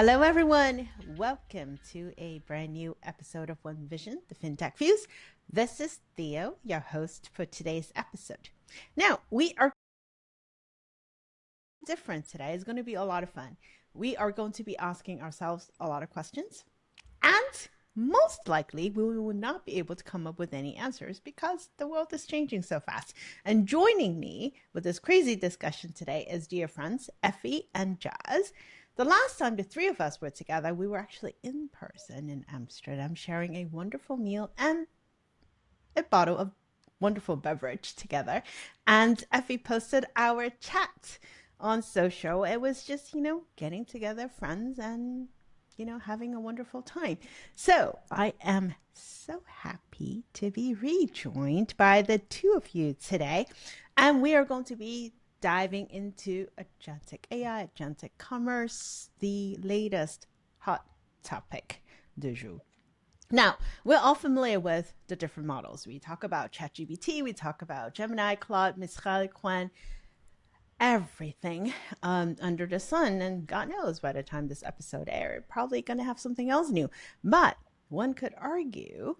Hello, everyone. Welcome to a brand new episode of One Vision, the FinTech Fuse. This is Theo, your host for today's episode. Now, we are different today. It's going to be a lot of fun. We are going to be asking ourselves a lot of questions, and most likely we will not be able to come up with any answers because the world is changing so fast. And joining me with this crazy discussion today is dear friends Effie and Jazz. The last time the three of us were together, we were actually in person in Amsterdam sharing a wonderful meal and a bottle of wonderful beverage together. And Effie posted our chat on social. It was just, getting together, friends, and, having a wonderful time. So I am so happy to be rejoined by the two of you today. And we are going to be diving into agentic AI, agentic commerce, the latest hot topic du jour. Now, we're all familiar with the different models. We talk about ChatGPT, we talk about Gemini, Claude, Mistral, Quen, everything under the sun. And God knows by the time this episode airs, probably going to have something else new. But one could argue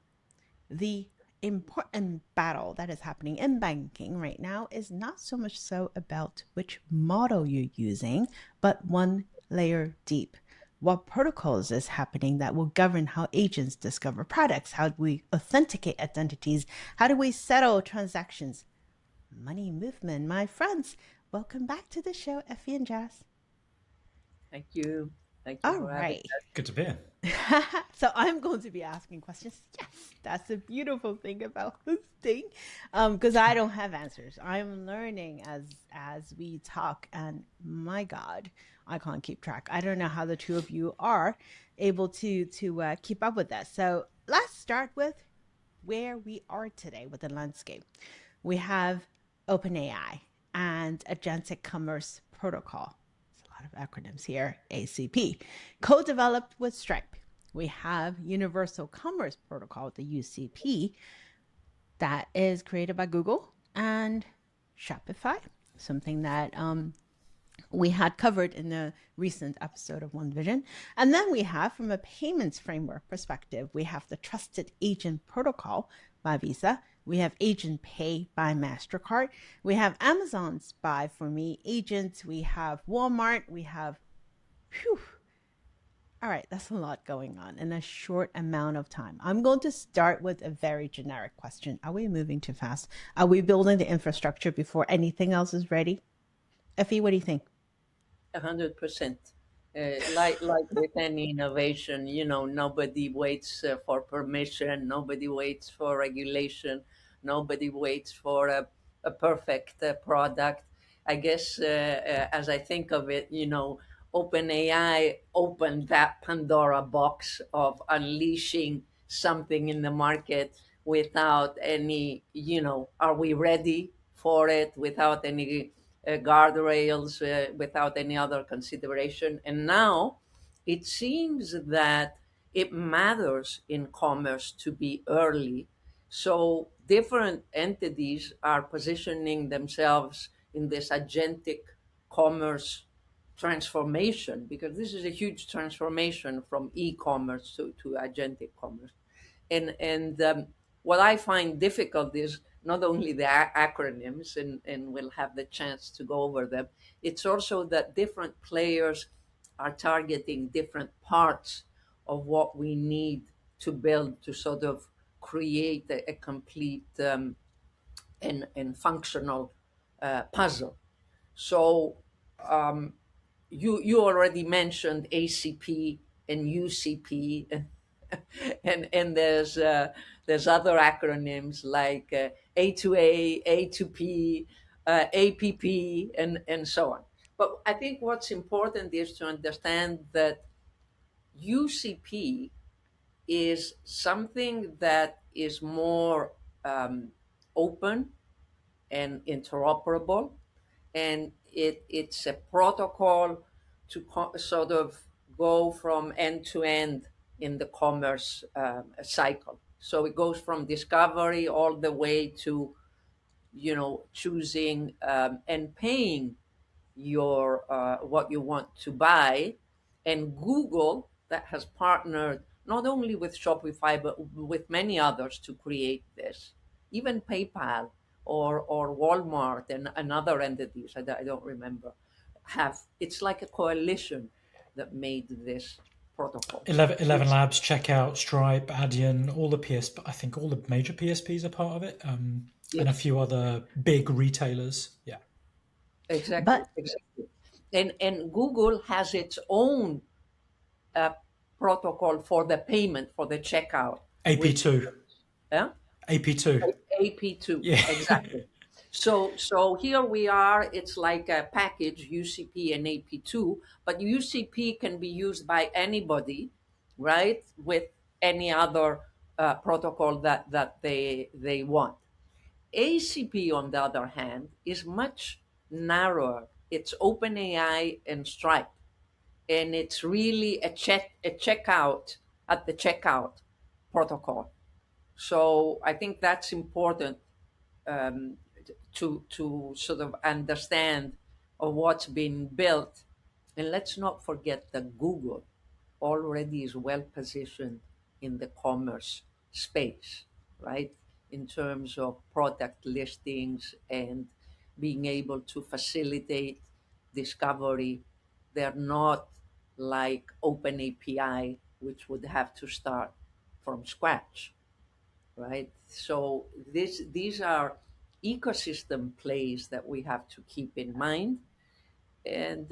the important battle that is happening in banking right now is not so much so about which model you're using, but one layer deep. What protocols is happening that will govern how agents discover products? How do we authenticate identities? How do we settle transactions? Money movement, my friends. Welcome back to the show, Effie and Jazz. Thank you. Thank you All for having right. us. Good to be here. So I'm going to be asking questions. Yes, that's the beautiful thing about hosting, because I don't have answers. I'm learning as we talk, and my God, I can't keep track. I don't know how the two of you are able to keep up with that. So let's start with where we are today with the landscape. We have OpenAI and Agentic Commerce Protocol. There's a lot of acronyms here. ACP, co-developed with Stripe. We have Universal Commerce Protocol, the UCP, that is created by Google, and Shopify, something that we had covered in a recent episode of One Vision. And then we have, from a payments framework perspective, we have the Trusted Agent Protocol by Visa. We have Agent Pay by MasterCard. We have Amazon's Buy for Me agents. We have Walmart. We have, whew, all right, that's a lot going on in a short amount of time. I'm going to start with a very generic question. Are we moving too fast? Are we building the infrastructure before anything else is ready? Effie, what do you think? 100%. Like with any innovation, nobody waits for permission, nobody waits for regulation, nobody waits for a perfect product. I guess as I think of it, OpenAI opened that Pandora box of unleashing something in the market without any, are we ready for it? Without any guardrails, without any other consideration. And now it seems that it matters in commerce to be early. So different entities are positioning themselves in this agentic commerce transformation, because this is a huge transformation from e-commerce to agentic commerce. And what I find difficult is not only the acronyms, and we'll have the chance to go over them, it's also that different players are targeting different parts of what we need to build to sort of create a complete and functional puzzle. So um, you already mentioned ACP and UCP, and there's other acronyms like A2A, A2P, APP, and so on. But I think what's important is to understand that UCP is something that is more open and interoperable, and it's a protocol to sort of go from end to end in the commerce cycle. So it goes from discovery all the way to choosing and paying your what you want to buy, and Google, that has partnered not only with Shopify but with many others to create this. Even PayPal or Walmart and other entities, I don't remember, have. It's like a coalition that made this protocol. 11 Labs, Checkout, Stripe, Adyen, all the I think all the major PSPs are part of it, and a few other big retailers. Yeah, exactly. And Google has its own protocol for the payment, for the checkout. AP2. Yeah? AP2. AP2. Yeah. Exactly. So here we are. It's like a package, UCP and AP2, but UCP can be used by anybody, right? With any other protocol that they want. ACP, on the other hand, is much narrower. It's OpenAI and Stripe, and it's really a checkout at the checkout protocol. So I think that's important um, to sort of understand of what's been built. And let's not forget that Google already is well positioned in the commerce space, right? In terms of product listings and being able to facilitate discovery. They're not like OpenAPI, which would have to start from scratch, right? So these are ecosystem plays that we have to keep in mind. And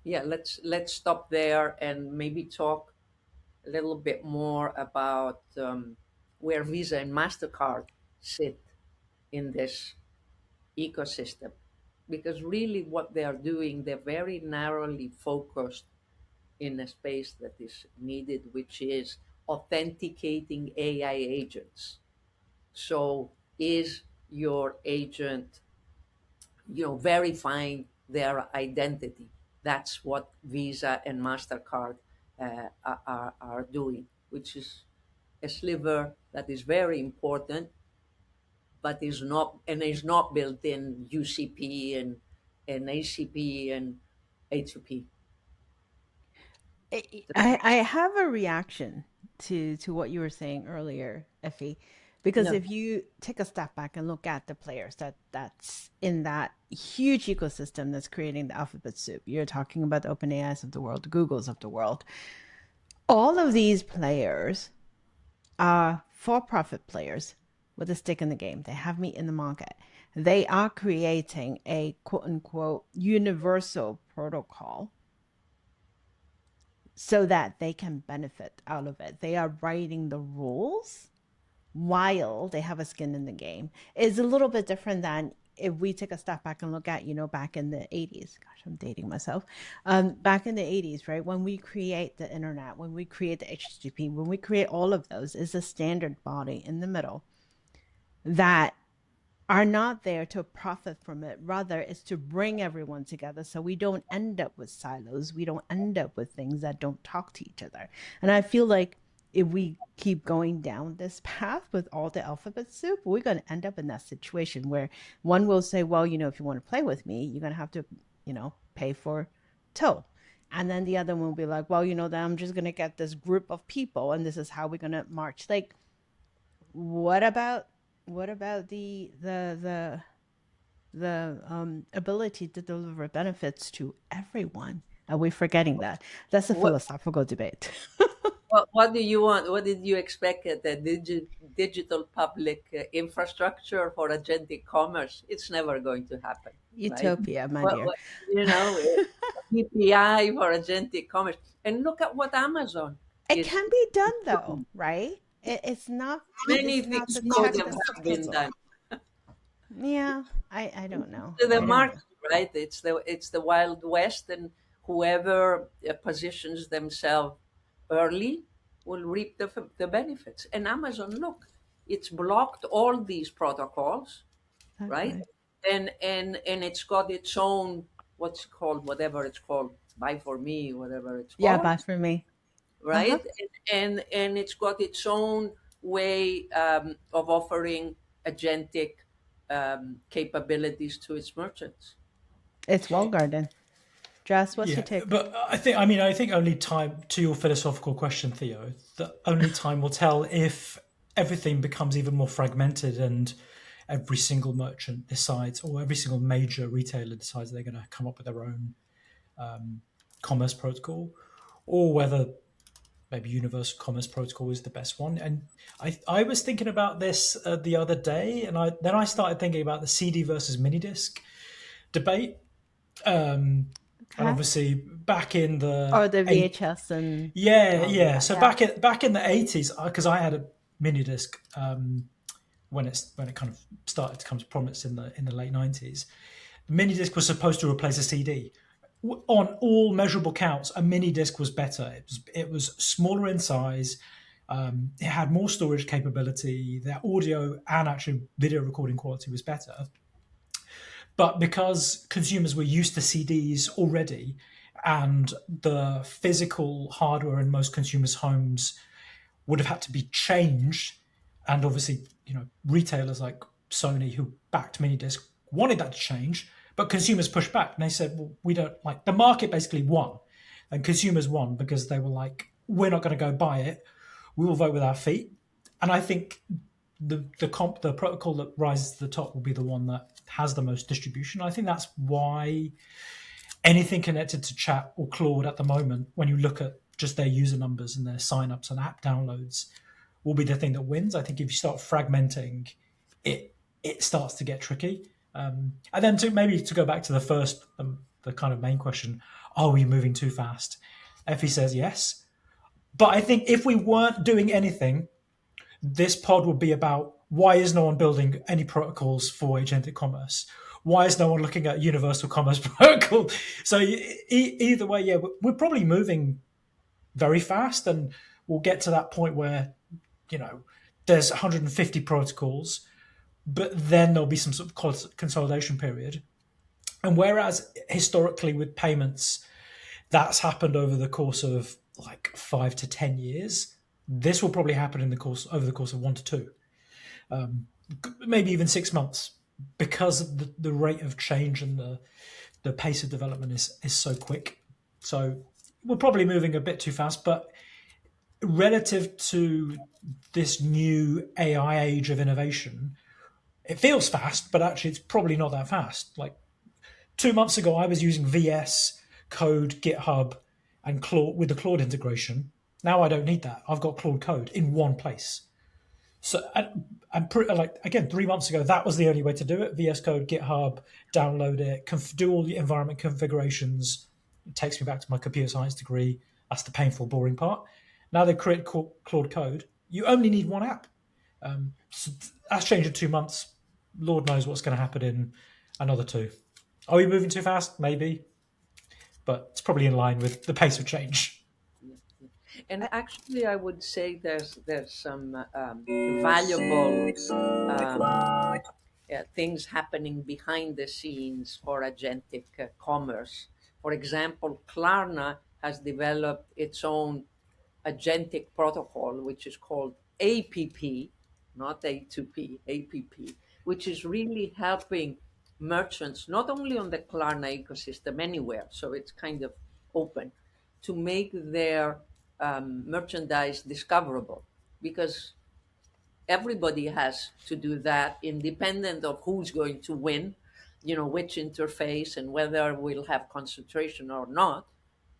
yeah, let's stop there and maybe talk a little bit more about where Visa and Mastercard sit in this ecosystem, because really what they are doing, they're very narrowly focused in a space that is needed, which is authenticating AI agents. So is your agent, verifying their identity? That's what Visa and Mastercard are doing, which is a sliver that is very important, but is not built in UCP and ACP and A2P. I have a reaction to what you were saying earlier, Effie, because Yeah. if you take a step back and look at the players that's in that huge ecosystem that's creating the alphabet soup, you're talking about the OpenAIs of the world, the Googles of the world. All of these players are for-profit players with a stick in the game. They have meat in the market. They are creating a quote-unquote universal protocol so that they can benefit out of it. They are writing the rules while they have a skin in the game. It's a little bit different than if we take a step back and look at, back in the 80s. Gosh, I'm dating myself. Back in the 80s, right? When we create the internet, when we create the HTTP, when we create all of those, is a standard body in the middle that are not there to profit from it. Rather, it's to bring everyone together so we don't end up with silos. We don't end up with things that don't talk to each other. And I feel like if we keep going down this path with all the alphabet soup, we're going to end up in that situation where one will say, well, if you want to play with me, you're going to have to, pay for toll. And then the other one will be like, well, then I'm just going to get this group of people and this is how we're going to march. Like, what about the ability to deliver benefits to everyone? Are we forgetting that? That's a philosophical debate. What do you want? What did you expect at the digital public infrastructure for agentic commerce? It's never going to happen. Utopia, Right? my dear. API for agentic commerce. And look at what Amazon It is. can be done though, right? It's not Many things could have been done. Yeah, I don't know. To the market, right? It's the Wild West, and whoever positions themselves early will reap the benefits. And Amazon, look, it's blocked all these protocols, right? And it's got its own, whatever it's called, Buy for Me, whatever it's called. Yeah, Buy for Me. Right? And it's got its own way of offering agentic capabilities to its merchants. It's walled garden. Jess, what's your Yeah, take? but I think only time, to your philosophical question, Theo, that only time will tell if everything becomes even more fragmented and every single merchant decides, or every single major retailer decides they're going to come up with their own commerce protocol, or whether maybe Universal Commerce Protocol is the best one. And I was thinking about this the other day, and then I started thinking about the CD versus minidisc debate. And obviously, back in the or the VHS and yeah. So back in the 80s, because I had a mini disc when it kind of started to come to prominence in the late 90s. The mini disc was supposed to replace a CD. On all measurable counts, a mini disc was better. It was smaller in size. It had more storage capability. Their audio and actually video recording quality was better. But because consumers were used to CDs already, and the physical hardware in most consumers' homes would have had to be changed, and obviously, retailers like Sony, who backed minidisc, wanted that to change, but consumers pushed back and they said, "Well, we don't like." The market basically won, and consumers won because they were like, "We're not going to go buy it. We will vote with our feet." And I think the protocol that rises to the top will be the one that has the most distribution. I think that's why anything connected to Chat or Claude at the moment, when you look at just their user numbers and their signups and app downloads, will be the thing that wins. I think if you start fragmenting, it starts to get tricky. And then to go back to the first, the kind of main question, are we moving too fast? Effie says yes. But I think if we weren't doing anything, this pod would be about why is no one building any protocols for agentic commerce? Why is no one looking at universal commerce protocol? So either way, yeah, we're probably moving very fast, and we'll get to that point where, there's 150 protocols, but then there'll be some sort of consolidation period. And whereas historically with payments, that's happened over the course of like 5 to 10 years, this will probably happen over the course of 1 to 2, maybe even 6 months, because the rate of change and the pace of development is so quick. So we're probably moving a bit too fast, but relative to this new AI age of innovation, it feels fast, but actually it's probably not that fast. Like 2 months ago, I was using VS Code, GitHub, and Claude with the Claude integration. Now I don't need that. I've got Claude Code in one place. So I'm again, 3 months ago, that was the only way to do it. VS Code, GitHub, download it, do all the environment configurations. It takes me back to my computer science degree. That's the painful, boring part. Now they create Claude Code. You only need one app. So that's changed in 2 months. Lord knows what's going to happen in another 2. Are we moving too fast? Maybe. But it's probably in line with the pace of change. And actually, I would say there's some valuable things happening behind the scenes for agentic commerce. For example, Klarna has developed its own agentic protocol, which is called APP, not A2P, APP, which is really helping merchants, not only on the Klarna ecosystem, anywhere, so it's kind of open, to make their merchandise discoverable, because everybody has to do that independent of who's going to win, which interface and whether we'll have concentration or not.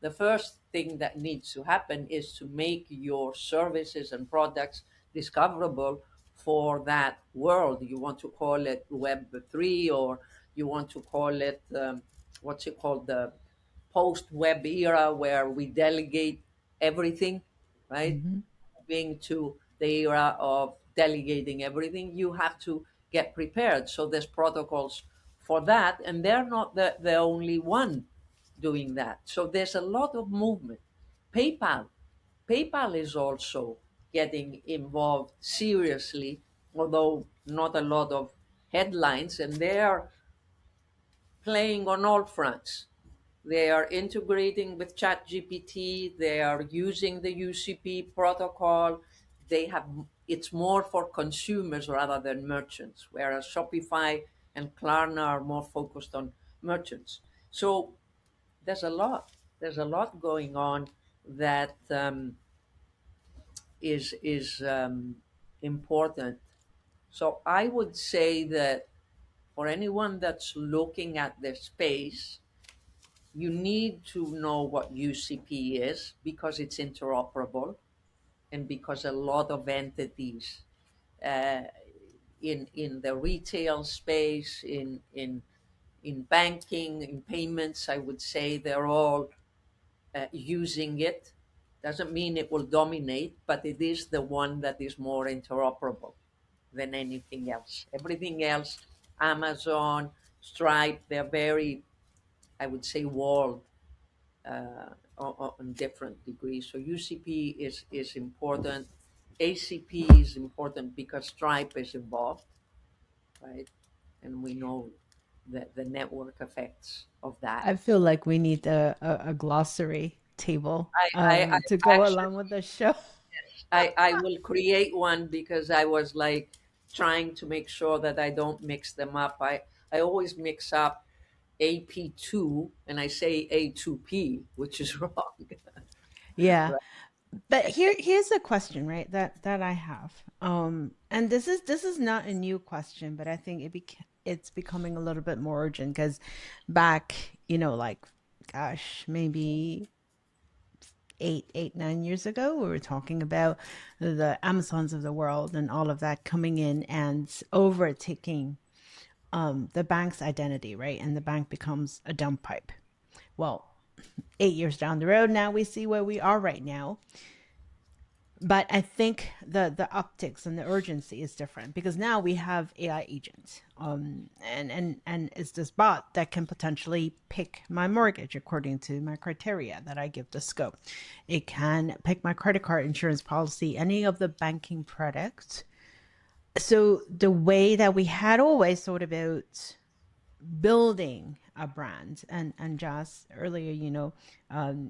The first thing that needs to happen is to make your services and products discoverable for that world. You want to call it Web 3, or you want to call it, what's it called, the post-web era, where we delegate everything, right? Mm-hmm. Being to the era of delegating everything, you have to get prepared. So there's protocols for that, and they're not the only one doing that. So there's a lot of movement. PayPal is also getting involved seriously, although not a lot of headlines, and they're playing on all fronts. They are integrating with ChatGPT. They are using the UCP protocol. It's more for consumers rather than merchants, whereas Shopify and Klarna are more focused on merchants. So there's a lot. There's a lot going on that is important. So I would say that for anyone that's looking at the space, you need to know what UCP is because it's interoperable and because a lot of entities uh, in the retail space, in banking, in payments, I would say they're all using it. Doesn't mean it will dominate, but it is the one that is more interoperable than anything else. Everything else, Amazon, Stripe, they're very, I would say, walled on different degrees. So UCP is important. ACP is important because Stripe is involved, right? And we know the network effects of that. I feel like we need a glossary table I to go actually along with the show. I will create one because I was like trying to make sure that I don't mix them up. I always mix up AP2 and I say A2P, which is wrong. Yeah. Right. But here's a question, right? That I have. And this is not a new question, but I think it's becoming a little bit more urgent because back, like gosh, maybe 9 years ago, we were talking about the Amazons of the world and all of that coming in and overtaking the bank's identity, right? And the bank becomes a dump pipe. Well, 8 years down the road, now we see where we are right now. But I think the optics and the urgency is different because now we have AI agents, and it's this bot that can potentially pick my mortgage according to my criteria that I give the scope. It can pick my credit card, insurance policy, any of the banking products. So the way that we had always thought about building a brand, and Joss, earlier,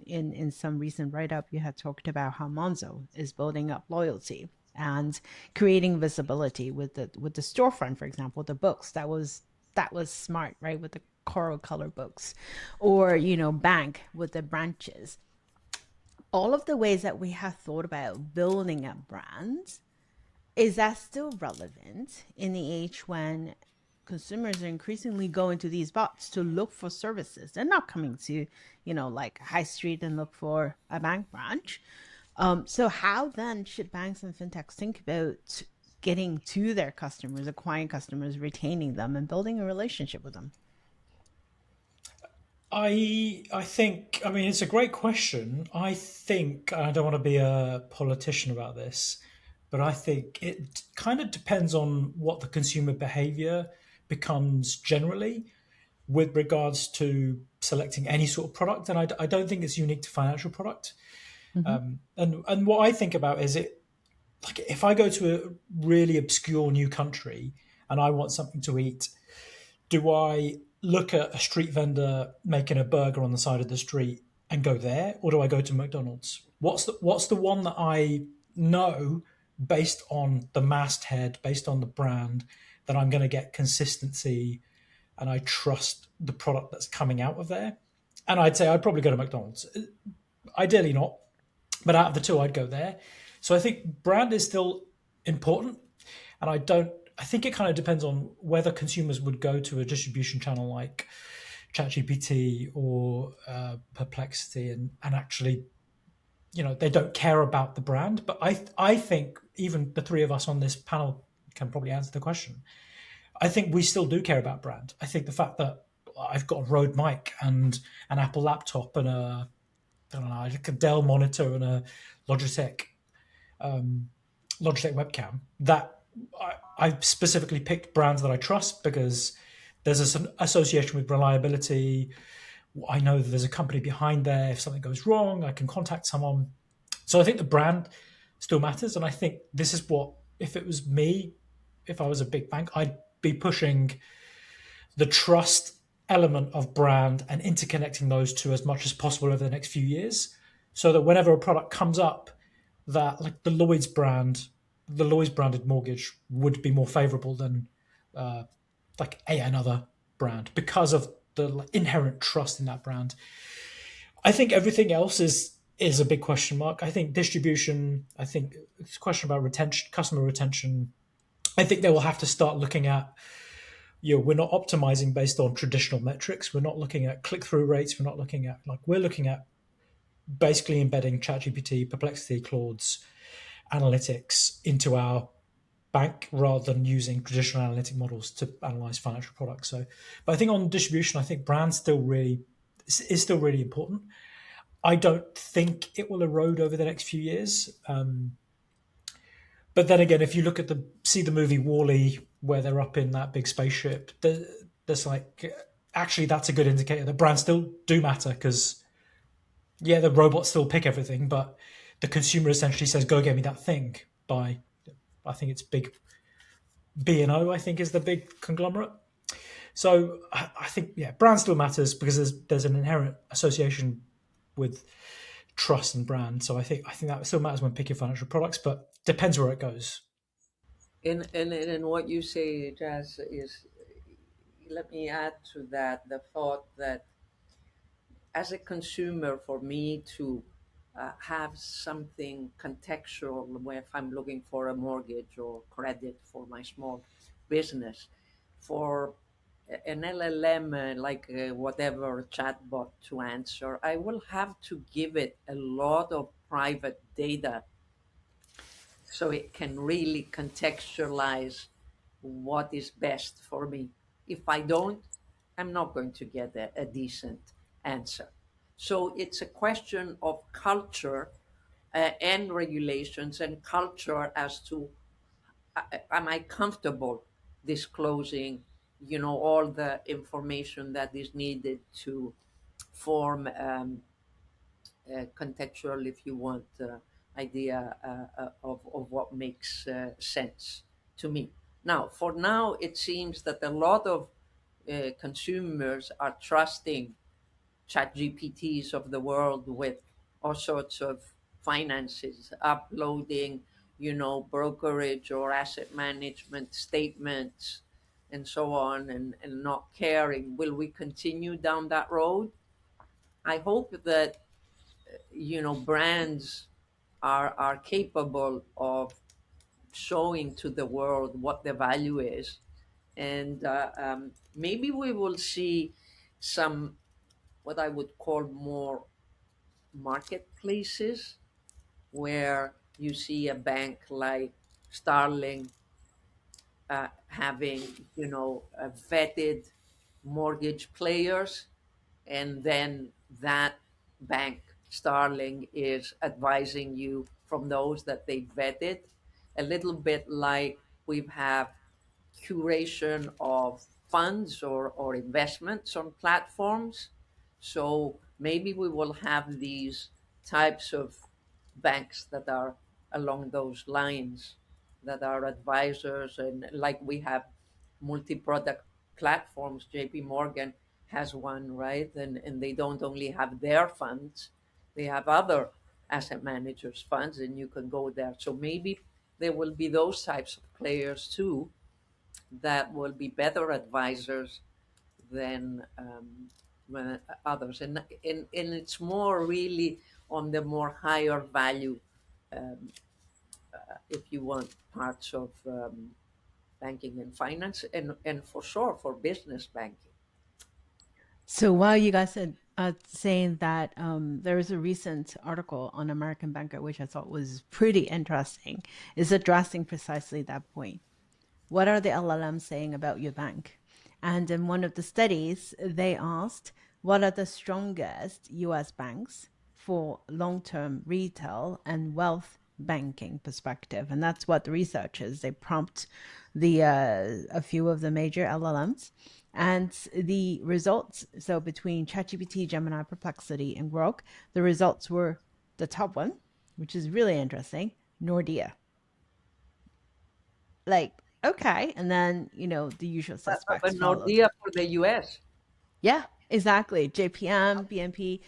in some recent write-up, you had talked about how Monzo is building up loyalty and creating visibility with the storefront, for example, the books. That was smart, right? With the coral color books, or bank with the branches. All of the ways that we have thought about building a brand, is that still relevant in the age when consumers are increasingly going to these bots to look for services? They're not coming to, like high street and look for a bank branch. So how then should banks and fintechs think about getting to their customers, acquiring customers, retaining them, and building a relationship with them? I think, I mean, it's a great question. I think, and I don't want to be a politician about this, but I think it kind of depends on what the consumer behavior becomes generally with regards to selecting any sort of product. And I don't think it's unique to financial product. And what I think about is it, like, if I go to a really obscure new country and I want something to eat, do I look at a street vendor making a burger on the side of the street and go there, or do I go to McDonald's? What's the one that I know based on the masthead, based on the brand, that I'm going to get consistency and I trust the product that's coming out of there? And I'd say I'd probably go to McDonald's. Ideally not, but out of the two, I'd go there. So I think brand is still important, and I think it kind of depends on whether consumers would go to a distribution channel like ChatGPT or Perplexity and actually, they don't care about the brand. But I think even the three of us on this panel can probably answer the question. I think we still do care about brand. I think the fact that I've got a Rode mic and an Apple laptop and I don't know, like a Dell monitor and a Logitech webcam, that I specifically picked brands that I trust because there's an association with reliability. I know that there's a company behind there. If something goes wrong, I can contact someone. So I think the brand still matters. And I think this is what, if it was me, if I was a big bank, I'd be pushing the trust element of brand and interconnecting those two as much as possible over the next few years, so that whenever a product comes up, that like the Lloyd's branded mortgage would be more favorable than like another brand because of the inherent trust in that brand. I think everything else is a big question mark. I think distribution. I think it's a question about retention, customer retention. I think they will have to start looking at, we're not optimizing based on traditional metrics. We're not looking at click-through rates. We're looking at basically embedding ChatGPT, Perplexity, Claude's analytics into our bank rather than using traditional analytic models to analyze financial products. So, but I think on distribution, I think brand is still really important. I don't think it will erode over the next few years. But then again, if you look at see the movie WALL-E, where they're up in that big spaceship, there's actually that's a good indicator that brands still do matter, because the robots still pick everything, but the consumer essentially says, "Go get me that thing." By, I think it's big B&O, I think, is the big conglomerate. So I think brand still matters because there's an inherent association with trust and brand. So I think that still matters when picking financial products, but depends where it goes. And what you say, Jazz, is, let me add to that the thought that as a consumer, for me to have something contextual, where if I'm looking for a mortgage or credit for my small business, for an LLM like whatever chatbot to answer, I will have to give it a lot of private data so it can really contextualize what is best for me. If I don't, I'm not going to get a decent answer. So it's a question of culture and regulations, and culture as to am I comfortable disclosing, all the information that is needed to form contextual, if you want, idea of what makes sense to me. Now, for now, it seems that a lot of consumers are trusting chat GPTs of the world with all sorts of finances, uploading, brokerage or asset management statements and so on, and not caring. Will we continue down that road? I hope that, brands are capable of showing to the world what the value is. And maybe we will see some, what I would call, more marketplaces, where you see a bank like Starling having, vetted mortgage players, and then that bank, Starling, is advising you from those that they vetted, a little bit like we have curation of funds or investments on platforms. So maybe we will have these types of banks that are along those lines, that are advisors, and like we have multi-product platforms. JP Morgan has one, right? And they don't only have their funds, they have other asset managers funds, and you can go there. So maybe there will be those types of players too, that will be better advisors than others. And it's more really on the more higher value, um, if you want, parts of banking and finance, and for sure for business banking. So while you guys are saying that, there was a recent article on American Banker, which I thought was pretty interesting, is addressing precisely that point. What are the LLMs saying about your bank? And in one of the studies, they asked, what are the strongest US banks for long-term retail and wealth banking perspective? And that's what the researchers, they prompt a few of the major LLMs. And the results, so between ChatGPT, Gemini, Perplexity, and Grok, the results were the top one, which is really interesting, Nordea. Like, okay. And then, the usual suspects. But Nordea for the US. Yeah, exactly. JPM, BNP,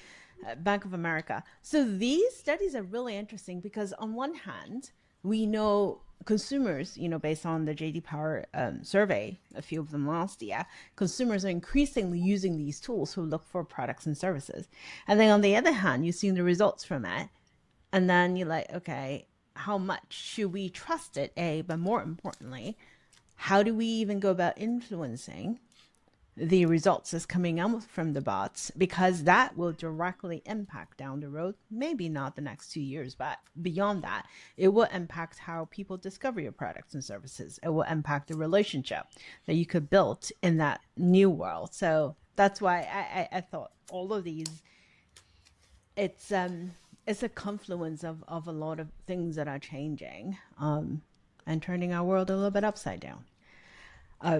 Bank of America. So these studies are really interesting because on one hand, we know consumers, based on the JD Power survey, a few of them last year, consumers are increasingly using these tools to look for products and services. And then on the other hand, you've seen the results from it. And then you're like, okay, how much should we trust it? But more importantly, how do we even go about influencing the results that's coming out from the bots? Because that will directly impact down the road, maybe not the next 2 years, but beyond that, it will impact how people discover your products and services. It will impact the relationship that you could build in that new world. So that's why I thought all of these, it's a confluence of a lot of things that are changing and turning our world a little bit upside down.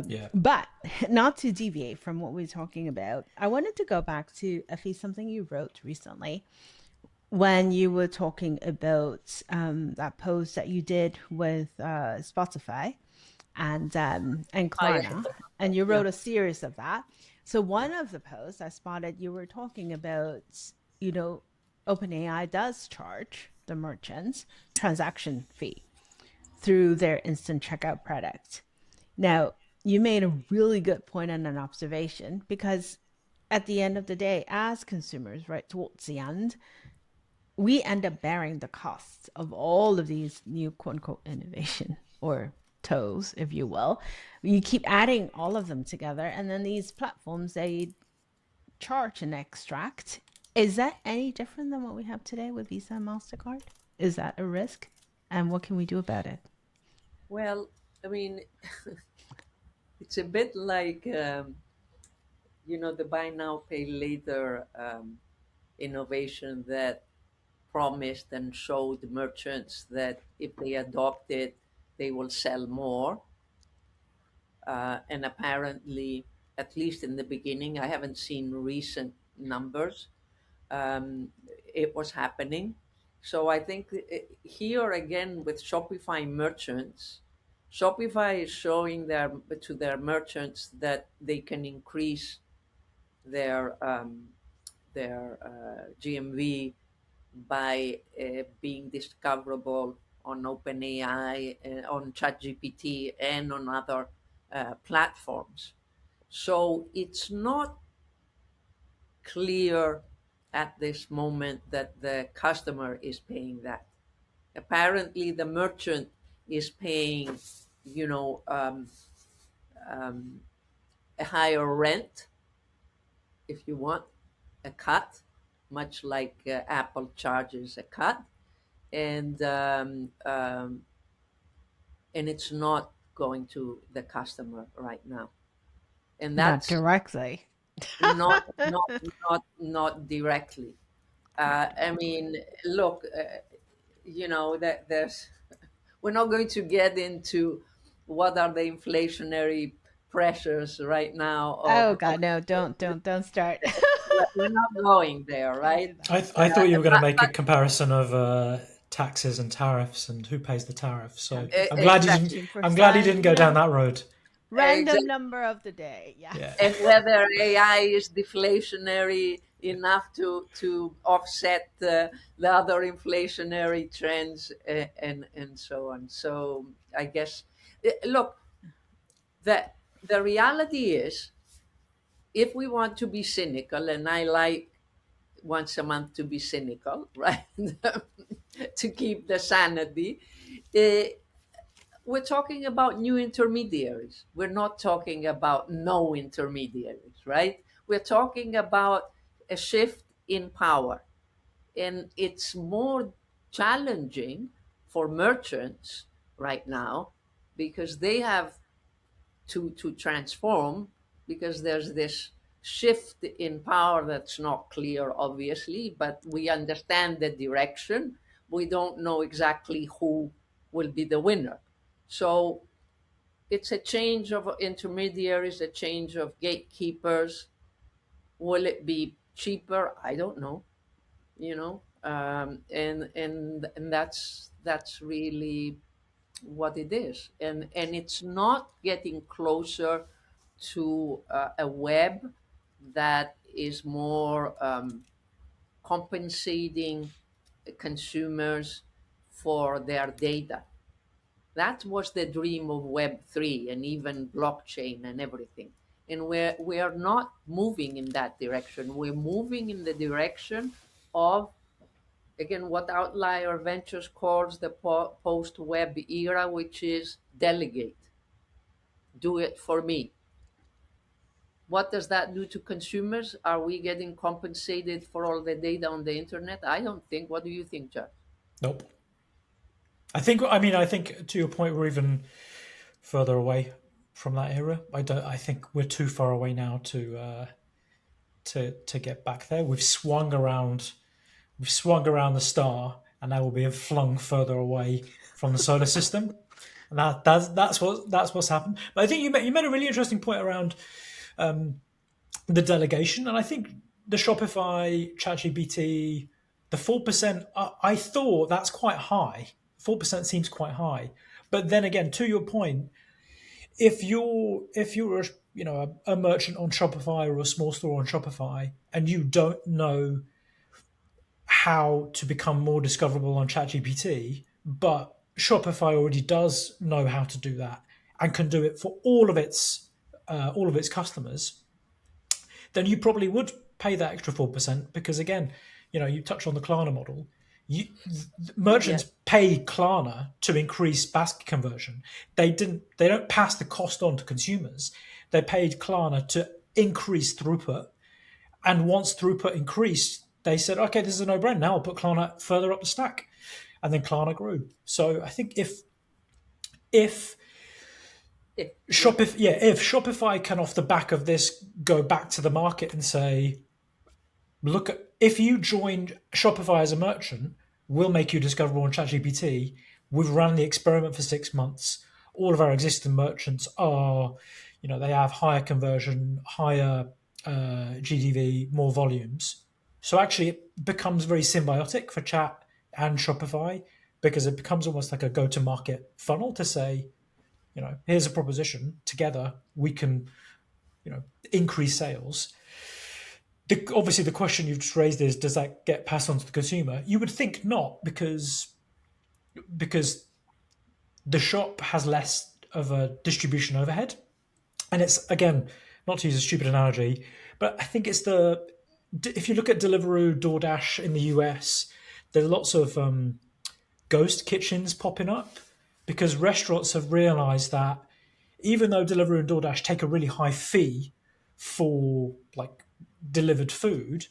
Yeah. But not to deviate from what we're talking about, I wanted to go back to, Effie, something you wrote recently when you were talking about that post that you did with Spotify and Klarna, and you wrote a series of that. So one of the posts I spotted, you were talking about, OpenAI does charge the merchants transaction fee through their instant checkout product. Now, you made a really good point and an observation, because at the end of the day, as consumers, right, towards the end, we end up bearing the costs of all of these new quote unquote innovation, or toes, if you will. You keep adding all of them together, and then these platforms, they charge and extract. Is that any different than what we have today with Visa and MasterCard? Is that a risk? And what can we do about it? Well, I mean, it's a bit like, the buy now, pay later innovation that promised and showed merchants that if they adopt it, they will sell more. And apparently, at least in the beginning, I haven't seen recent numbers, it was happening. So I think here again with Shopify merchants, Shopify is showing to their merchants that they can increase their GMV by being discoverable on OpenAI, on ChatGPT, and on other platforms. So it's not clear at this moment that the customer is paying that. Apparently, the merchant is paying, a higher rent, if you want, a cut, much like Apple charges a cut, and it's not going to the customer right now, and Not that's directly. not directly. I mean, look, that there's we're not going to get into what are the inflationary pressures right now Oh of God, no! Don't start. we're not going there, Don't do right? that. I thought you were going to make a But comparison of taxes and tariffs and who pays the tariff. So I'm glad you didn't. exactly, 15%. I'm glad you didn't go down that road. Random exactly, number of the day. Yes. Yeah. and whether AI is deflationary enough to offset the other inflationary trends, and so on. So I guess, look, the reality is, if we want to be cynical, and I like once a month to be cynical, right, to keep the sanity, uh, we're talking about new intermediaries. We're not talking about no intermediaries, right? We're talking about a shift in power. And it's more challenging for merchants right now because they have to transform, because there's this shift in power that's not clear, obviously, but we understand the direction. We don't know exactly who will be the winner. So it's a change of intermediaries, a change of gatekeepers. Will it be cheaper? I don't know. And that's really what it is, and it's not getting closer to a web that is more compensating consumers for their data. That was the dream of Web3 and even blockchain and everything. And we are not moving in that direction. We're moving in the direction of, again, what Outlier Ventures calls the post-web era, which is delegate. Do it for me. What does that do to consumers? Are we getting compensated for all the data on the internet? I don't think. What do you think, Josh? Nope. I think to your point, we're even further away from that era. I think we're too far away now to get back there. We've swung around the star, and now we'll be flung further away from the solar system. And that's what's happened. But I think you made a really interesting point around the delegation, and I think the Shopify, ChatGPT, the 4%. I thought that's quite high. 4% seems quite high. But then again, to your point, if you're a merchant on Shopify or a small store on Shopify, and you don't know how to become more discoverable on ChatGPT, but Shopify already does know how to do that and can do it for all of its customers, then you probably would pay that extra 4% because, again, you touch on the Klarna model. Merchants pay Klarna to increase basket conversion. They don't pass the cost on to consumers. They paid Klarna to increase throughput, and once throughput increased, they said, "Okay, this is a no-brainer. Now I'll put Klarna further up the stack," and then Klarna grew. So I think if Shopify can, off the back of this, go back to the market and say, look, if you joined Shopify as a merchant, we'll make you discoverable on ChatGPT. We've run the experiment for 6 months. All of our existing merchants are, they have higher conversion, higher GDV, more volumes. So actually it becomes very symbiotic for Chat and Shopify, because it becomes almost like a go-to-market funnel to say, here's a proposition. Together we can, increase sales. Obviously, the question you've just raised is, does that get passed on to the consumer? You would think not, because the shop has less of a distribution overhead. And it's, again, not to use a stupid analogy, but I think it's if you look at Deliveroo, DoorDash in the US, there are lots of ghost kitchens popping up, because restaurants have realized that even though Deliveroo and DoorDash take a really high fee for delivered food,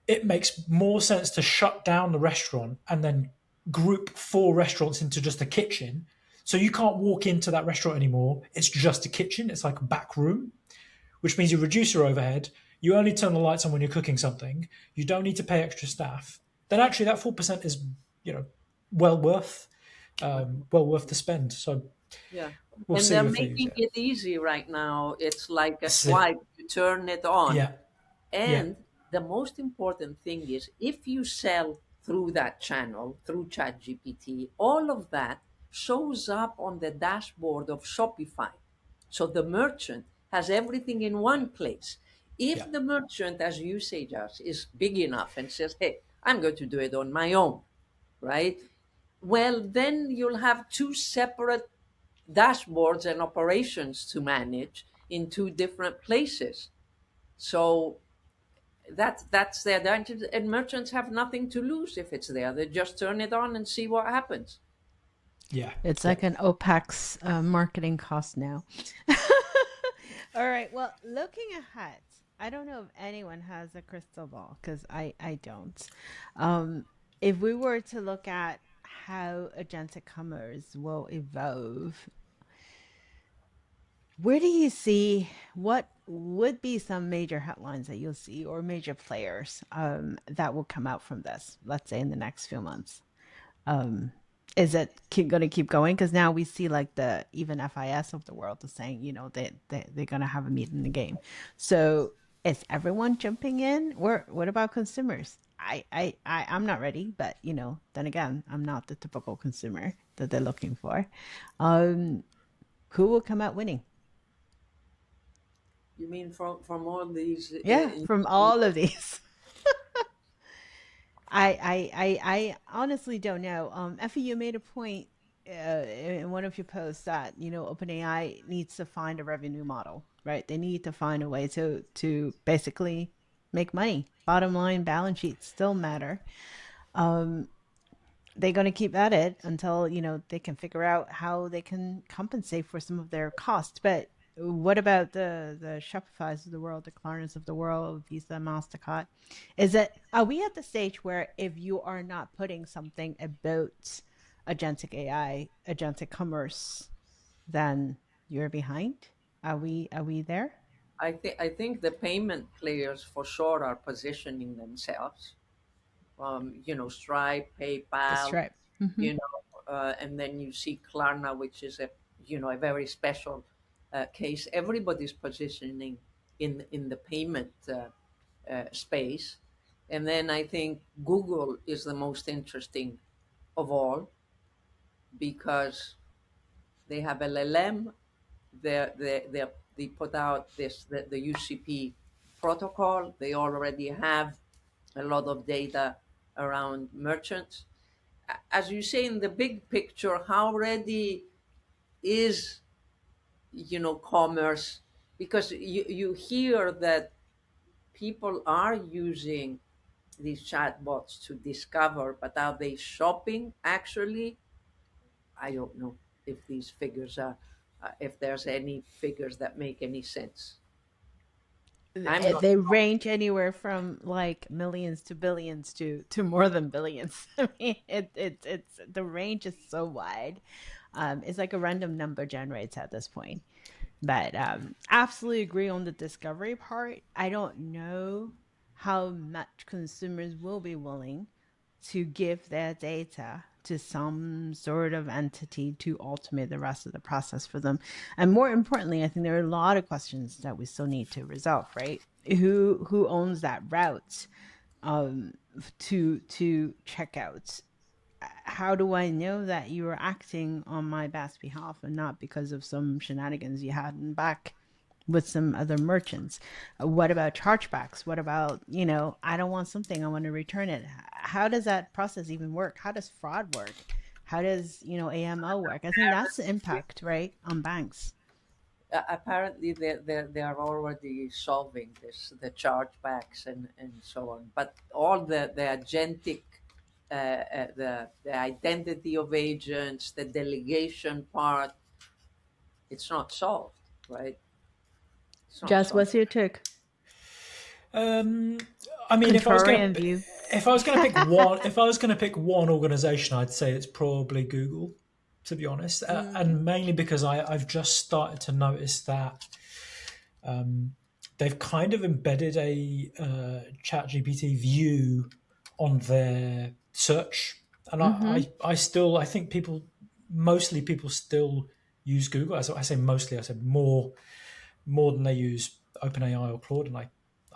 it makes more sense to shut down the restaurant and then group 4 restaurants into just a kitchen. So you can't walk into that restaurant anymore. It's just a kitchen. It's like a back room, which means you reduce your overhead. You only turn the lights on when you're cooking something. You don't need to pay extra staff. Then actually that 4% is, well worth the spend. So we'll and see. they're making it easy right now. It's like a swipe. You turn it on. And the most important thing is, if you sell through that channel, through ChatGPT, all of that shows up on the dashboard of Shopify. So the merchant has everything in one place. If the merchant, as you say, Josh, is big enough and says, hey, I'm going to do it on my own, right? Well, then you'll have 2 separate dashboards and operations to manage in 2 different places. So that's the advantage, and merchants have nothing to lose if it's there. They just turn it on and see what happens. It's like an OPEX marketing cost now. All right, well, looking ahead, I don't know if anyone has a crystal ball, because I don't. If we were to look at how agentic commerce will evolve, where do you see, what would be some major headlines that you'll see, or major players that will come out from this, let's say in the next few months? Is it going to keep going? Because now we see even FIS of the world is saying, they're going to have a meat in the game. So is everyone jumping in? What about consumers? I'm not ready, but then again, I'm not the typical consumer that they're looking for. Who will come out winning? You mean from all these? From all of these. I honestly don't know. Effie, you made a point in one of your posts that OpenAI needs to find a revenue model, right? They need to find a way to basically make money. Bottom line, balance sheets still matter. They're going to keep at it until they can figure out how they can compensate for some of their costs. But what about the Shopify's of the world, the Klarnas of the world, Visa, Mastercard? Are we at the stage where if you are not putting something about agentic AI, agentic commerce, then you're behind? Are we there? I think the payment players for sure are positioning themselves. Stripe, That's PayPal, right. Mm-hmm. and then you see Klarna, which is a very special case. Everybody's positioning in the payment space, and then I think Google is the most interesting of all because they have LLM. They put out the UCP protocol. They already have a lot of data around merchants. As you say, in the big picture, how ready is commerce? Because you hear that people are using these chatbots to discover, but are they shopping actually? I don't know if these figures are, if there's any figures that make any sense. I'm not. They range anywhere from like millions to billions to more than billions. I mean, it's the range is so wide. It's like a random number generates at this point. But absolutely agree on the discovery part. I don't know how much consumers will be willing to give their data to some sort of entity to automate the rest of the process for them. And more importantly, I think there are a lot of questions that we still need to resolve, right? Who owns that route um, to checkout? How do I know that you are acting on my best behalf and not because of some shenanigans you had in back with some other merchants? What about chargebacks? What about, I don't want something, I want to return it. How does that process even work? How does fraud work? How does, AML work? I think that's the impact, right, on banks. Apparently, they are already solving this, the chargebacks and so on. But all the agentic, the identity of agents, the delegation part, it's not solved, right? It's not Just solved. what's your take? Um, I mean, Contrarian view. if I was going to pick one, if I was going to pick one organization, I'd say it's probably Google, to be honest, and mainly because I've just started to notice that they've kind of embedded a ChatGPT view on their search, and I think mostly people still use Google. As I say mostly, I said more than they use OpenAI or Claude, and I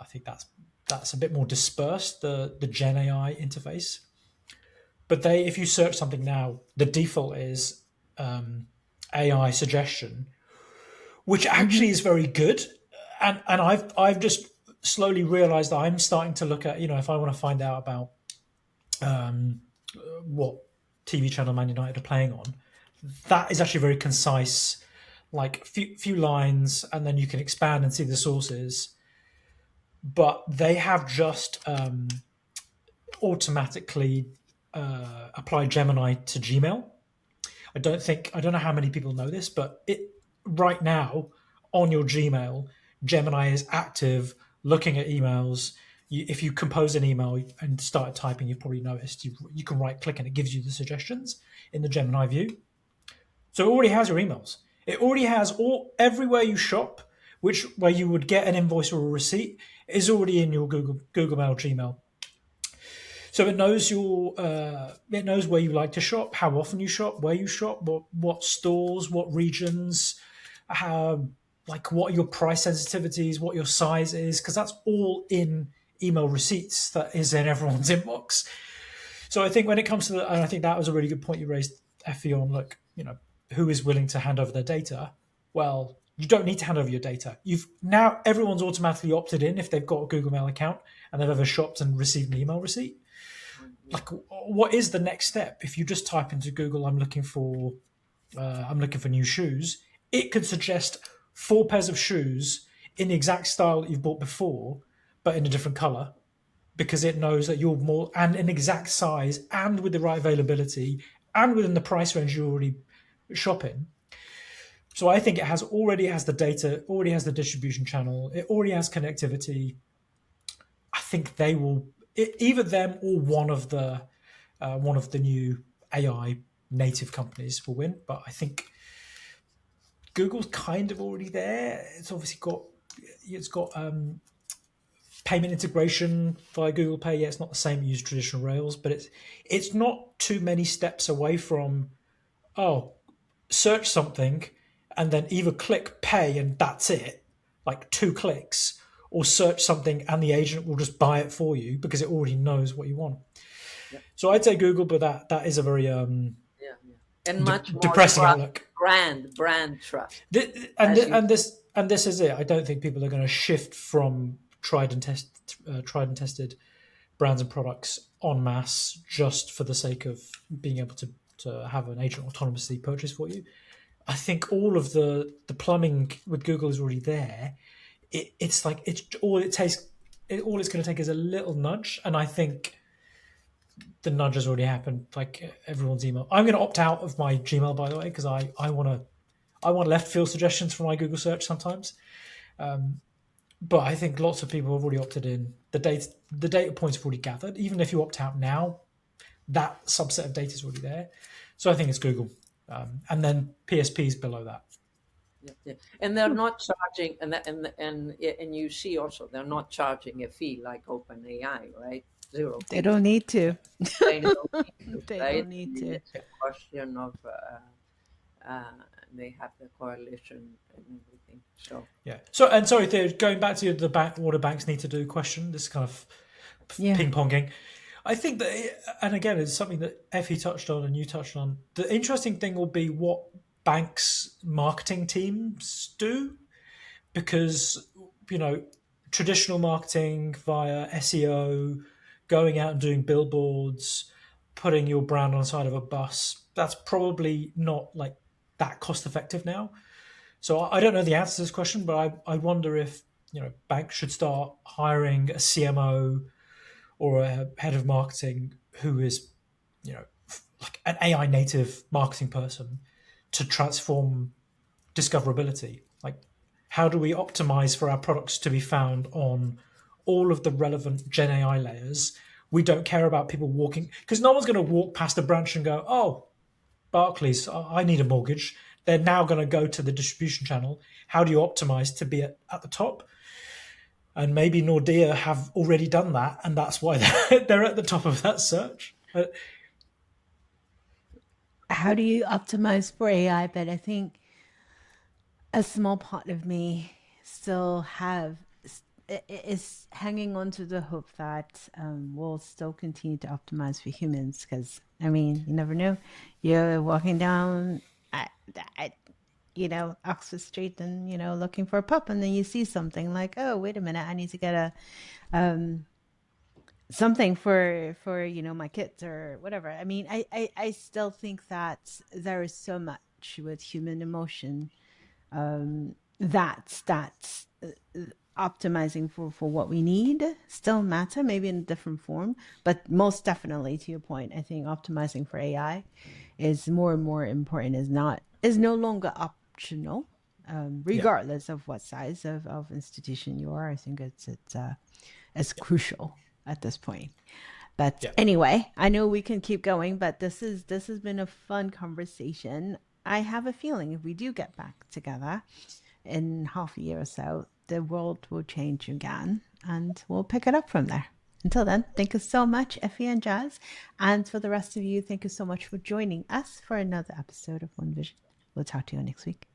think that's a bit more dispersed, the Gen AI interface. But if you search something now, the default is AI suggestion, which actually is very good. And I've just slowly realized that I'm starting to look at, if I want to find out about what TV channel Man United are playing on, that is actually very concise, like few lines, and then you can expand and see the sources. But they have just automatically applied Gemini to Gmail. I don't know how many people know this, but right now on your Gmail, Gemini is active, looking at emails. If you compose an email and start typing, you've probably noticed you can right click and it gives you the suggestions in the Gemini view. So it already has your emails. It already has everywhere you shop, where you would get an invoice or a receipt, is already in your Google Mail Gmail. So it knows it knows where you like to shop, how often you shop, where you shop, what stores, what regions, what are your price sensitivities, what your size is, because that's all in email receipts that is in everyone's inbox. So I think when it comes to and I think that was a really good point you raised, Effie, on who is willing to hand over their data. Well, you don't need to hand over your data. Now everyone's automatically opted in if they've got a Google Mail account and they've ever shopped and received an email receipt. like, what is the next step? If you just type into Google, I'm looking for new shoes, it could suggest 4 pairs of shoes in the exact style that you've bought before, but in a different color, because it knows that you're more and an exact size and with the right availability and within the price range you already shop in. So I think it already has the data, already has the distribution channel, it already has connectivity. I think they will, either them or one of the new AI native companies will win. But I think Google's kind of already there. It's obviously got payment integration via Google Pay. Yeah, it's not the same as traditional Rails, but it's not too many steps away from search something and then either click pay and that's it, like 2 clicks, or search something and the agent will just buy it for you because it already knows what you want. Yeah. So I'd say Google, but that is a very and much more depressing outlook. Brand trust. And this is it. I don't think people are going to shift from tried and tested brands and products en masse just for the sake of being able to have an agent autonomously purchase for you. I think all of the plumbing with Google is already there. It's all it's going to take is a little nudge, and I think the nudge has already happened. Like everyone's email. I'm going to opt out of my Gmail, by the way, because I want left field suggestions for my Google search sometimes. But I think lots of people have already opted in. The data points have already gathered. Even if you opt out now, that subset of data is already there. So I think it's Google, and then PSPs below that. Yeah. And they're not charging, and you see also they're not charging a fee like OpenAI, right? 0. They don't need to. They don't need to. It's a question of they have the coalition and everything. So yeah. So and sorry, Theo, going back to what do banks need to do question. This kind of ping ponging. I think that, and again, it's something that Effie touched on and you touched on. The interesting thing will be what banks' marketing teams do, because traditional marketing via SEO, going out and doing billboards, putting your brand on the side of a bus, that's probably not like that cost effective now. So I don't know the answer to this question, but I wonder if banks should start hiring a CMO or a head of marketing who is like an AI native marketing person to transform discoverability. Like, how do we optimize for our products to be found on all of the relevant Gen AI layers? We don't care about people walking, because no one's going to walk past a branch and go, oh, Barclays, I need a mortgage. They're now going to go to the distribution channel. How do you optimize to be at the top? And maybe Nordea have already done that, and that's why they're at the top of that search. How do you optimize for AI? But I think a small part of me still is hanging on to the hope that we'll still continue to optimize for humans, because you never know. You're walking down at Oxford Street and looking for a pup, and then you see something like, oh, wait a minute, I need to get a something for my kids or whatever. I still think that there is so much with human emotion that's optimizing for what we need still matter, maybe in a different form, but most definitely, to your point, I think optimizing for AI is more and more important, is no longer optional, regardless of what size of institution you are. I think it's crucial at this point. But anyway, I know we can keep going, but this has been a fun conversation. I have a feeling if we do get back together in half a year or so, the world will change again, and we'll pick it up from there. Until then, thank you so much, Effie and Jazz. And for the rest of you, thank you so much for joining us for another episode of One Vision. We'll talk to you next week.